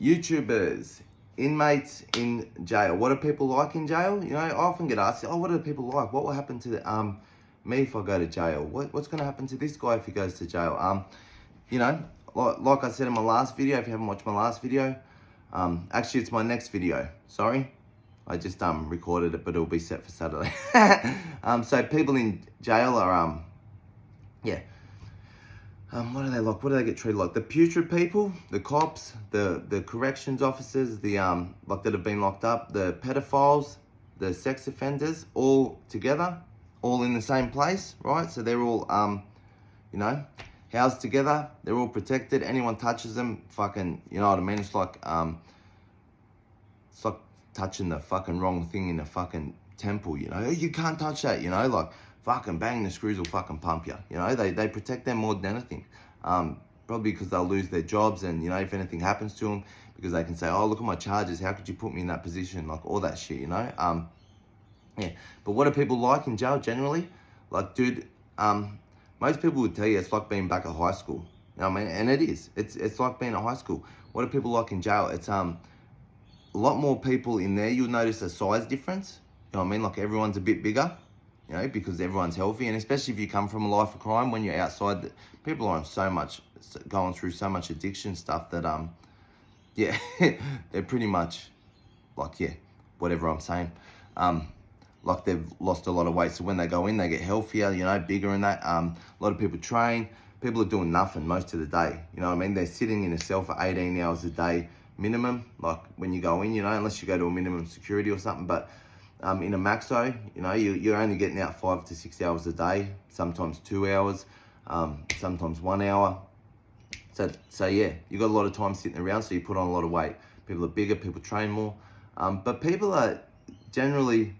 YouTubers, inmates in jail. What do people like in jail? You know, I often get asked, oh, what do people like? What will happen to me if I go to jail? What's going to happen to this guy if he goes to jail? You know, like I said in my last video, if you haven't watched my last video, actually it's my next video, sorry. I just recorded it, but it'll be set for Saturday. So people in jail are, what do they like? What do they get treated like? The putrid people, the cops, the corrections officers, the like that have been locked up, the pedophiles, the sex offenders, all together, all in the same place, right? So they're all, you know, housed together. They're all protected. Anyone touches them, fucking, you know what I mean? It's like touching the fucking wrong thing in the fucking temple, you know? You can't touch that, you know? Like, fucking bang, the screws will fucking pump you, you know? They protect them more than anything. Probably because they'll lose their jobs and, you know, if anything happens to them, because they can say, oh, look at my charges, how could you put me in that position? Like, all that shit, you know? Yeah, but what do people like in jail generally? Like, dude, most people would tell you it's like being back at high school. You know what I mean? And it is. It's like being at high school. What do people like in jail? It's a lot more people in there. You'll notice a size difference. You know what I mean? Like everyone's a bit bigger, you know, because everyone's healthy. And especially if you come from a life of crime, when you're outside, people are on going through so much addiction stuff that, yeah, they're pretty much like, yeah, whatever I'm saying. Like they've lost a lot of weight. So when they go in, they get healthier, you know, bigger and that. A lot of people train. People are doing nothing most of the day. You know what I mean? They're sitting in a cell for 18 hours a day minimum. Like when you go in, you know, unless you go to a minimum security or something. But in a maxo, you know, you're only getting out 5 to 6 hours a day, sometimes 2 hours, sometimes 1 hour. So yeah, you got a lot of time sitting around, so you put on a lot of weight. People are bigger, people train more. But people are generally,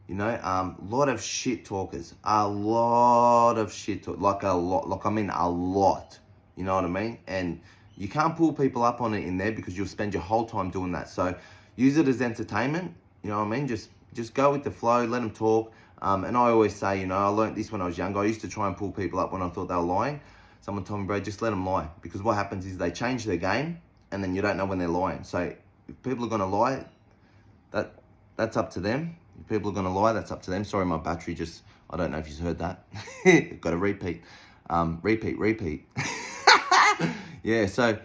you know, a lot of shit talkers. A lot of shit talk, like I mean a lot. You know what I mean? And you can't pull people up on it in there because you'll spend your whole time doing that. So use it as entertainment. You know what I mean? Just go with the flow, let them talk. And I always say, you know, I learned this when I was younger. I used to try and pull people up when I thought they were lying. Someone told me, bro, just let them lie. Because what happens is they change their game and then you don't know when they're lying. So if people are going to lie, that's up to them. If people are going to lie, that's up to them. Sorry, my battery just, I don't know if you've heard that. Got to repeat. Repeat. Yeah, so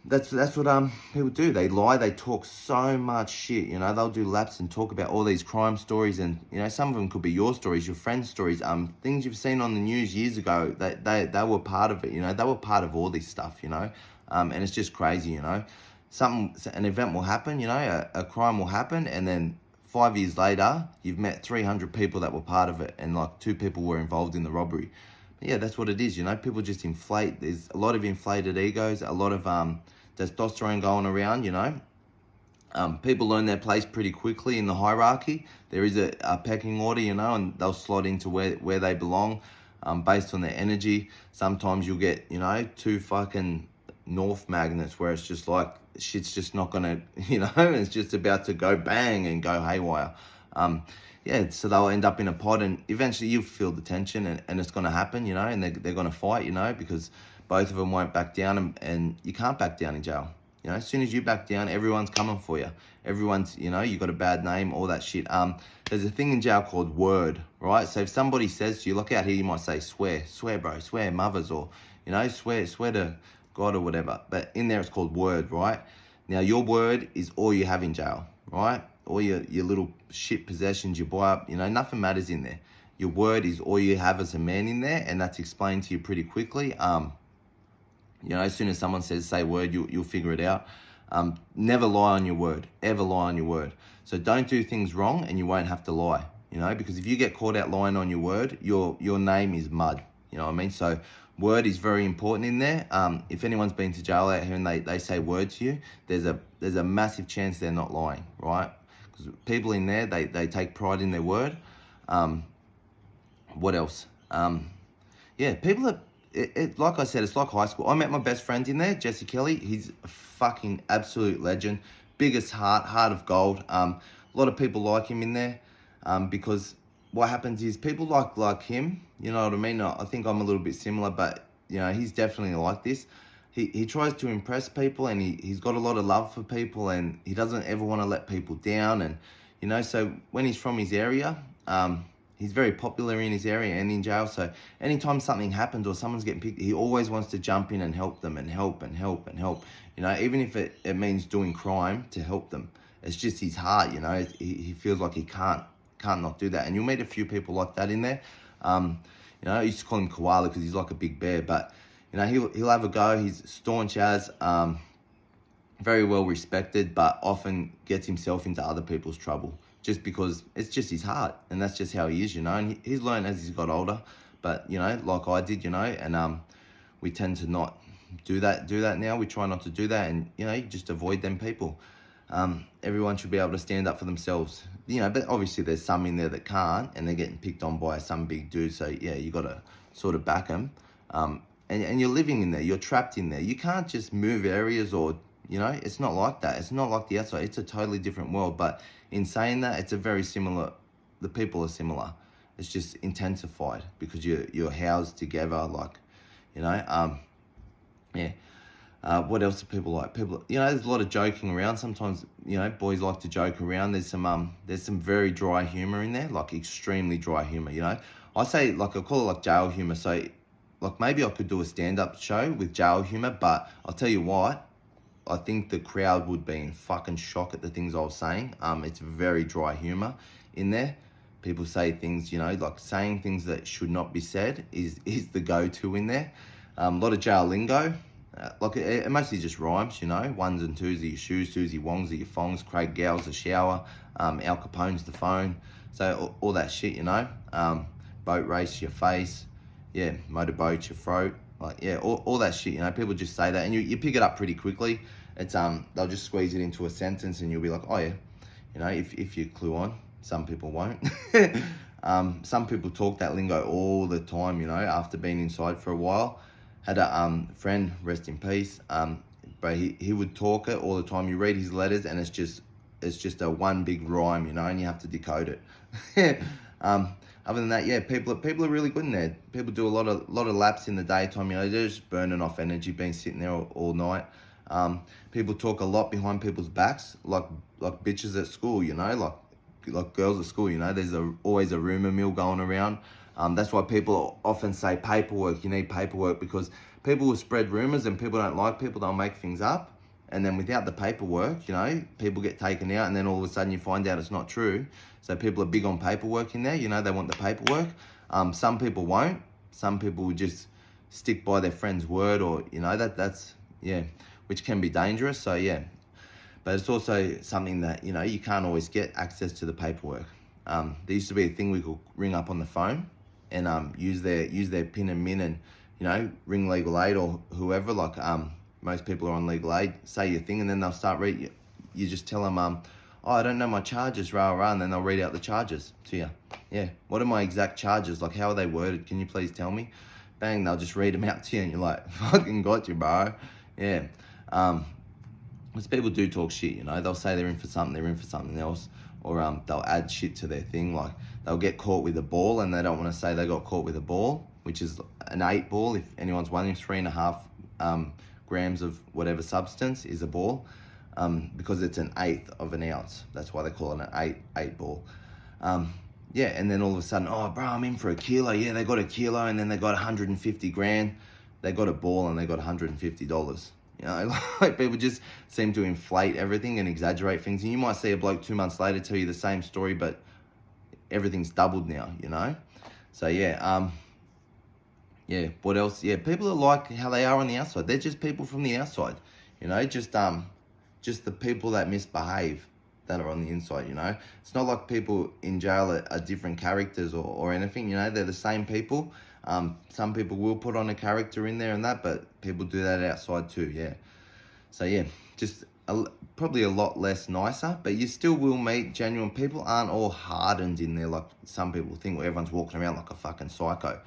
that's what people do. They lie, they talk so much shit, you know. They'll do laps and talk about all these crime stories, and you know, some of them could be your stories, your friends' stories, things you've seen on the news years ago. They were part of it, you know. They were part of all this stuff, you know. And it's just crazy, you know. An event will happen, you know, a crime will happen, and then 5 years later, you've met 300 people that were part of it, and like 2 people were involved in the robbery. Yeah, that's what it is, you know. People just inflate. There's a lot of inflated egos, a lot of testosterone going around, you know. People learn their place pretty quickly in the hierarchy. There is a pecking order, you know, and they'll slot into where they belong based on their energy. Sometimes you'll get, you know, 2 fucking north magnets where it's just like, shit's just not going to, you know, it's just about to go bang and go haywire. Yeah, so they'll end up in a pod and eventually you'll feel the tension and it's going to happen, you know, and they're going to fight, you know, because both of them won't back down and you can't back down in jail. You know, as soon as you back down, everyone's coming for you. Everyone's, you know, you got a bad name, all that shit. There's a thing in jail called word, right? So if somebody says to you, look out here, you might say, swear, bro, swear, mothers, or, you know, swear to God or whatever. But in there it's called word, right? Now, your word is all you have in jail, right? All your little shit possessions you buy up, you know, nothing matters in there. Your word is all you have as a man in there, and that's explained to you pretty quickly. You know, as soon as someone says, say word, you'll figure it out. Never lie on your word, ever lie on your word. So don't do things wrong and you won't have to lie, you know, because if you get caught out lying on your word, your name is mud, you know what I mean? So word is very important in there. If anyone's been to jail out here and they say word to you, there's a massive chance they're not lying, right? Because people in there, they take pride in their word. What else? Yeah, people are, like I said, it's like high school. I met my best friend in there, Jesse Kelly. He's a fucking absolute legend. Biggest heart of gold. A lot of people like him in there because what happens is people like him, you know what I mean? I think I'm a little bit similar, but, you know, he's definitely like this. he tries to impress people, and he's got a lot of love for people, and he doesn't ever want to let people down. And, you know, so when he's from his area, he's very popular in his area and in jail. So anytime something happens or someone's getting picked, he always wants to jump in and help them and help and help and help. You know, even if it means doing crime to help them. It's just his heart, you know. He feels like he can't not do that. And you'll meet a few people like that in there. You know, I used to call him Koala because he's like a big bear. But, you know, he'll have a go. He's staunch as, very well respected, but often gets himself into other people's trouble just because it's just his heart. And that's just how he is, you know. And he's learned as he's got older. But, you know, like I did, you know, and we tend to not do that now. We try not to do that, and, you know, you just avoid them people. Everyone should be able to stand up for themselves, you know, but obviously there's some in there that can't, and they're getting picked on by some big dude. So yeah, you got to sort of back them. And you're living in there, you're trapped in there. You can't just move areas, or, you know, it's not like that. It's not like the outside. It's a totally different world. But in saying that, it's a very similar, the people are similar. It's just intensified because you're housed together, like, you know, yeah. What else do people like? People, you know, there's a lot of joking around. Sometimes, you know, boys like to joke around. There's some very dry humor in there, like extremely dry humor. You know, I say, like, I call it like jail humor. So, like, maybe I could do a stand-up show with jail humor, but I'll tell you what, I think the crowd would be in fucking shock at the things I was saying. It's very dry humor in there. People say things, you know, like saying things that should not be said is the go-to in there. A lot of jail lingo. Like, it mostly just rhymes, you know. Ones and twos are your shoes, twos are your wongs are your fongs, Craig Gow's the shower, Al Capone's the phone. So all that shit, you know. Boat race, your face. Yeah, motorboat, your throat. Like, yeah, all that shit, you know. People just say that, and you pick it up pretty quickly. It's they'll just squeeze it into a sentence, and you'll be like, oh yeah, you know, if you clue on. Some people won't. Some people talk that lingo all the time, you know, after being inside for a while. Had a friend, rest in peace, but he would talk it all the time. You read his letters, and it's just a one big rhyme, you know, and you have to decode it. Other than that, yeah, people are really good in there. People do a lot of laps in the daytime, you know. They're just burning off energy, being sitting there all night. People talk a lot behind people's backs, like bitches at school, you know, like girls at school, you know. There's always a rumor mill going around. That's why people often say paperwork. You need paperwork, because people will spread rumors, and people don't like people. They'll make things up, and then without the paperwork, you know, people get taken out, and then all of a sudden you find out it's not true. So people are big on paperwork in there. You know, they want the paperwork. Some people won't. Some people will just stick by their friend's word, or, you know, that's yeah, which can be dangerous. So yeah, but it's also something that, you know, you can't always get access to the paperwork. There used to be a thing we could ring up on the phone and use their PIN and MIN, and, you know, ring legal aid or whoever. Like, most people are on legal aid. Say your thing, and then they'll start read. You just tell them, oh, I don't know my charges, rah, and then they'll read out the charges to you. Yeah, what are my exact charges? Like, how are they worded? Can you please tell me? Bang, they'll just read them out to you, and you're like, fucking got you, bro. Yeah. Because people do talk shit, you know. They'll say they're in for something else. Or they'll add shit to their thing. Like, they'll get caught with a ball, and they don't want to say they got caught with a ball, which is an 8 ball. If anyone's wondering, 3.5 grams of whatever substance is a ball, because it's an eighth of an ounce. That's why they call it an 8 ball. Yeah, and then all of a sudden, oh, bro, I'm in for a kilo. Yeah, they got a kilo, and then they got 150 grand. They got a ball, and they got $150. You know, like, people just seem to inflate everything and exaggerate things. And you might see a bloke 2 months later tell you the same story, but everything's doubled now, you know? So, yeah, yeah, what else? Yeah, people are like how they are on the outside. They're just people from the outside, you know? Just the people that misbehave that are on the inside, you know? It's not like people in jail are different characters or anything, you know? They're the same people. Some people will put on a character in there and that, but people do that outside too, yeah. So yeah, just probably a lot less nicer, but you still will meet genuine people. Aren't all hardened in there like some people think, where everyone's walking around like a fucking psycho.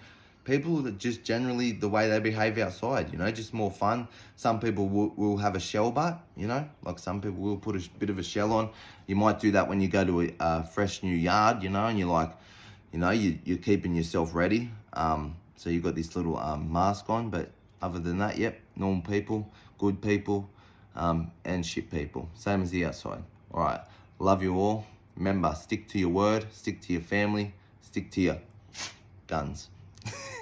People that just generally the way they behave outside, you know, just more fun. Some people will have a shell butt, you know, like some people will put a bit of a shell on. You might do that when you go to a fresh new yard, you know, and you're like, you know, you're keeping yourself ready. So you've got this little mask on, but other than that, yep, normal people, good people, and shit people. Same as the outside. All right. Love you all. Remember, stick to your word, stick to your family, stick to your guns.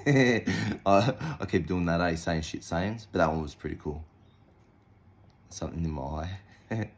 I keep doing that, saying shit sayings, but that one was pretty cool. Something in my eye.